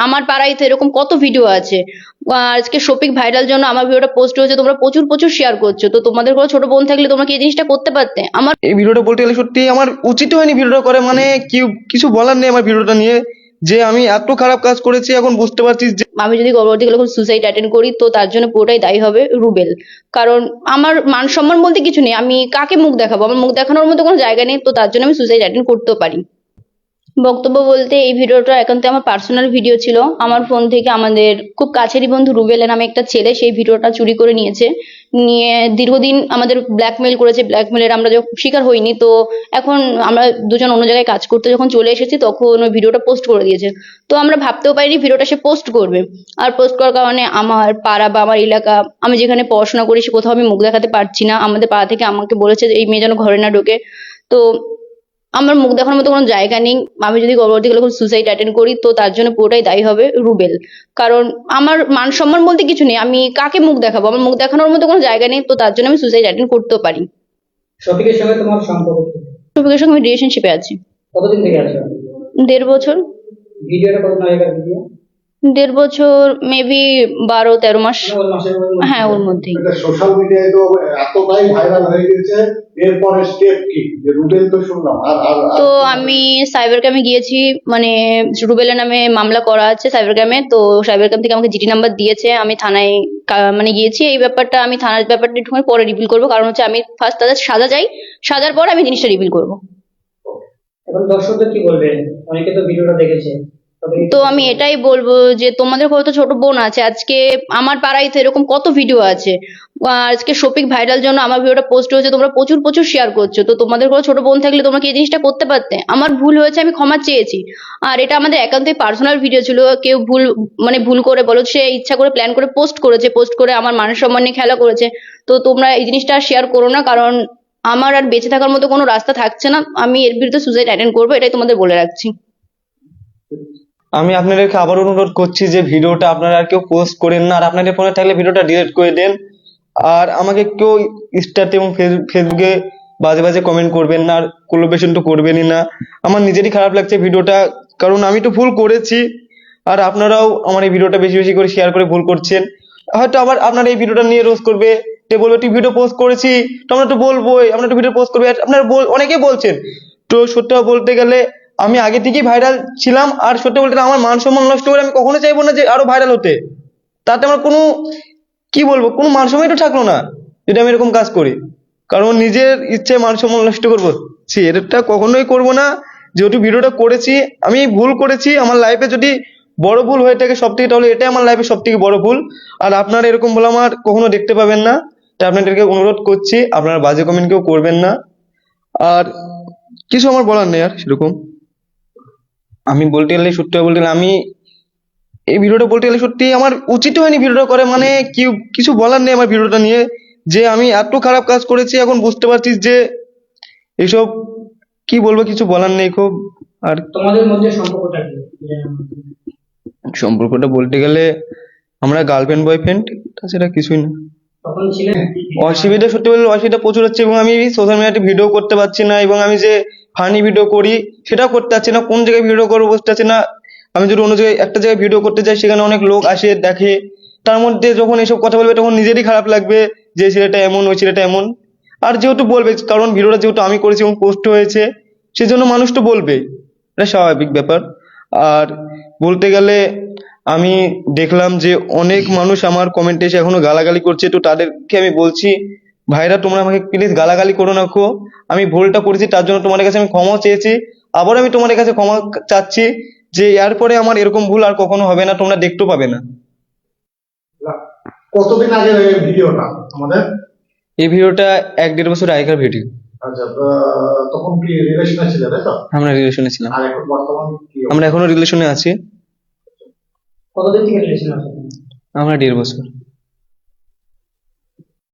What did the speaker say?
আমার পাড়ায় তো এরকম কত ভিডিও আছে। আজকে শফিক ভাইরাল জন্য আমার ভিডিওটা পোস্ট হয়েছে, তোমরা প্রচুর প্রচুর শেয়ার করছো। তো তোমাদের কোনো ছোট বোন থাকলে তোমরা কি এই জিনিসটা করতে পারতে? আমার এই ভিডিওটা বলতে গেলে সত্যি আমার উচিত হয়নি ভিডিওটা করে, মানে কি কিছু বলার নেই আমার ভিডিওটা নিয়ে, যে আমি এত খারাপ কাজ করেছি এখন বুঝতে পারছি যে আমি যদি পরবর্তী কালে কোনো সুসাইড অ্যাটেন্ড করি তো তার জন্য পুরোটাই দায়ী হবে রুবেল। কারণ আমার মান সম্মান বলতে কিছু নেই, আমি কাকে মুখ দেখাবো? আমার মুখ দেখানোর মতো কোনো জায়গা নেই, তো তার জন্য আমি সুসাইড অ্যাটেন্ড করতেও পারি। বক্তব্য বলতে এই ভিডিওটা একান্ত আমার পার্সোনাল ভিডিও ছিল। আমার ফোন থেকে আমাদের খুব কাছেরই বন্ধু রুবেলের নামে একটা ছেলে সেই ভিডিওটা চুরি করে নিয়েছে। নিয়ে দীর্ঘদিন আমাদের ব্ল্যাকমেল করেছে, ব্ল্যাকমেলের আমরা যখন শিকার হইনি, তো এখন আমরা দুজন অন্য জায়গায় কাজ করতে যখন চলে এসেছি তখন ওই ভিডিওটা পোস্ট করে দিয়েছে। তো আমরা ভাবতেও পারিনি ভিডিওটা সে পোস্ট করবে। আর পোস্ট করার কারণে আমার পাড়া বা আমার এলাকা, আমি যেখানে পড়াশোনা করি সে কোথাও আমি মুখ দেখাতে পারছি না। আমাদের পাড়া থেকে আমাকে বলেছে যে এই মেয়ে যেন ঘরে না ঢোকে। তো আমার মুখ দেখানোর মতো কোনো জায়গা নেই। আমি যদি পরবর্তীকালে কোনো সুসাইড অ্যাটেন্ড করি তো তার জন্য পুরোটাই দায়ী হবে রুবেল। কারণ আমার মান সম্মান বলতে কিছু নেই, আমি কাকে মুখ দেখাবো? আমার মুখ দেখানোর মতো কোনো জায়গা নেই, তো তার জন্য আমি সুসাইড অ্যাটেন্ড করতেও পারি। শফিকের সঙ্গে তোমার সম্পর্ক কি? শফিকের সঙ্গে আমি রিলেশনশিপে আছি। কতদিন থেকে আছো? 1.5 বছর। ভিডিওটা কত আগেকার ভিডিও? 1.5 বছর, মেবি 12-13 মাস। ওর মাসের হ্যাঁ, ওর মধ্যেই। এটা সোশ্যাল মিডিয়ায় তো এতটাই ভাইরাল হয়ে গেছে, এরপরে স্টেপ কি? যে রুবেল তো শুনলাম, আর আর আর তো আমি সাইবার ক্রাইমে গিয়েছি, মানে রুবেলের নামে মামলা করা আছে সাইবার ক্রাইমে। তো সাইবার ক্রাইম থেকে আমাকে জিডি নাম্বার দিয়েছে, আমি থানায় মানে গিয়েছি। এই ব্যাপারটা আমি থানার ব্যাপারটা একটু পরে রিভিল করবো, কারণ হচ্ছে আমি ফার্স্ট তাদের সাজা চাই, সাজার পর আমি জিনিসটা রিভিল করবো। এখন দর্শকদের কি বলবে? অনেকে তো ভিডিওটা দেখেছে। তো আমি এটাই বলবো যে তোমাদের হয়তো ছোট বোন আছে, আজকে আমার পাড়ায় তো এরকম কত ভিডিও আছে। আজকে শফিক ভাইরাল জন্য আমার ভিডিওটা পোস্ট হয়েছে, তোমরা প্রচুর প্রচুর শেয়ার করছো। তো তোমাদের কোনো ছোট বোন থাকলে তোমরা কি এই জিনিসটা করতে পারতে? আমার ভুল হয়েছে, আমি ক্ষমা চেয়েছি। আর এটা আমাদের একান্তই পার্সোনাল ভিডিও ছিল। কেউ ভুল মানে ভুল করে বলো, সে ইচ্ছা করে প্ল্যান করে পোস্ট করেছে, পোস্ট করে আমার মান সম্মান নিয়ে খেলা করেছে। তো তোমরা এই জিনিসটা শেয়ার করো না, কারণ আমার আর বেঁচে থাকার মতো কোনো রাস্তা থাকছে না। আমি এর বিরুদ্ধে সুসাইড অ্যাটেন্ড করবো, এটাই তোমাদের বলে রাখছি। আমি আপনাদেরকে আবার অনুরোধ করছি যে ভিডিওটা আপনারা আর কেউ পোস্ট করেন না, আর আপনাদের ফোনে থাকলে ভিডিওটা ডিলিট করে দেন। আর আমাকে কেউ ইনস্টাতে এবং ফেসবুকে বাজে বাজে কমেন্ট করবেন না, আর কোলাবরেশন তো করবেনই না। আমার নিজেরই খারাপ লাগছে ভিডিওটা, কারণ আমি তো ভুল করেছি। আর আপনারাও আমার এই ভিডিওটা বেশি বেশি করে শেয়ার করে ভুল করছেন। হয়তো আবার আপনারা এই ভিডিওটা নিয়ে রোজ করবে, যে বলবে তুই ভিডিও পোস্ট করেছি, তো আমরা তো বলবোই, আমরা তো ভিডিও পোস্ট করবে। আপনারা অনেকেই বলছেন। তো সত্যি বলতে গেলে আমি আগে থেকেই ভাইরাল ছিলাম, আর সত্যি বলতে গেলে আমার মান সম্মান নষ্ট করে আমি কখনো চাইবো না যে আরো ভাইরাল হতে। তাতে আমার কোনো কি বলবো, কোনো মান সম্মানই তো থাকলো না যদি আমি এরকম কাজ করি। কারণ নিজের ইচ্ছে মান সম্মান নষ্ট করবো, এটা কখনোই করবো না। যেহেতু ভিডিওটা করেছি, আমি ভুল করেছি, আমার লাইফে যদি বড় ভুল হয়ে থাকে সব থেকে, তাহলে এটাই আমার লাইফে সব থেকে বড় ভুল। আর আপনারা এরকম ভুল আমার কখনো দেখতে পাবেন না। তাই আপনাদেরকে অনুরোধ করছি আপনারা বাজে কমেন্ট কেউ করবেন না। আর কিছু আমার বলার নেই আর সেরকম। আমি বলতে গেলে সত্যি বলতে গেলে আমি এই ভিডিওটা বলতে গেলে সত্যি আমার উচিত হয়নি ভিডিওটা করে, মানে কি কিছু বলার নেই আমার ভিডিওটা নিয়ে, যে আমি এত খারাপ কাজ করেছি এখন বুঝতে পারছি যে এইসব কি বলবো, কিছু বলার নেই খুব। আর তোমাদের মধ্যে সম্পর্কটা কি? সম্পর্কটা বলতে গেলে আমরা গার্লফ্রেন্ড বয়ফ্রেন্ড, তাছাড়া কিছুই না। তখন ছিলেন অসুবিধা সত্যি বলতে অসুবিধা প্রচুর হচ্ছে, এবং আমি সোশ্যাল মিডিয়াতে ভিডিও করতে পারছি না, এবং আমি যে ফানি ভিডিও করি সেটাও করতে পারছি না। কোন জায়গায় ভিডিও করবো বুঝতে পারছি না। আমি যদি অন্য জায়গায় একটা জায়গায় ভিডিও করতে যাই, সেখানে অনেক লোক আসে দেখে, তার মধ্যে যখন এসব কথা বলবে তখন নিজেরই খারাপ লাগবে যে ছেলেটা এমন, ওই ছেলেটা এমন। আর যেহেতু বলবে, কারণ ভিডিওটা যেহেতু আমি করেছি এবং পোস্ট হয়েছে, সেজন্য মানুষ তো বলবে, এটা স্বাভাবিক ব্যাপার। আর বলতে গেলে আমি দেখলাম যে অনেক মানুষ আমার কমেন্টে এসে এখনো গালাগালি করছে। তো তাদেরকে আমি বলছি, ভাইরা তোমরা আমাকে প্লিজ গালাগালি করো না খো, আমি ভুলটা করেছি তার জন্য তোমাদের কাছে আমি ক্ষমা চেয়েছি। আবার আমি তোমাদের কাছে ক্ষমা চাচ্ছি যে এরপরে আমার এরকম ভুল আর কখনো হবে না, তোমরা দেখতেও পাবে না। কতদিন আগে ভিডিওটা আমাদের? এই ভিডিওটা 1-1.5 বছর আগেকার ভিডিও। আচ্ছা, তখন কি রিলেশনে ছিল, তাই তো? আমরা রিলেশনে ছিলাম, আর এখন বর্তমান কি? আমরা এখনো রিলেশনে আছি। কতদিন থেকে রিলেশন আছে? আমরা 1.5 বছর।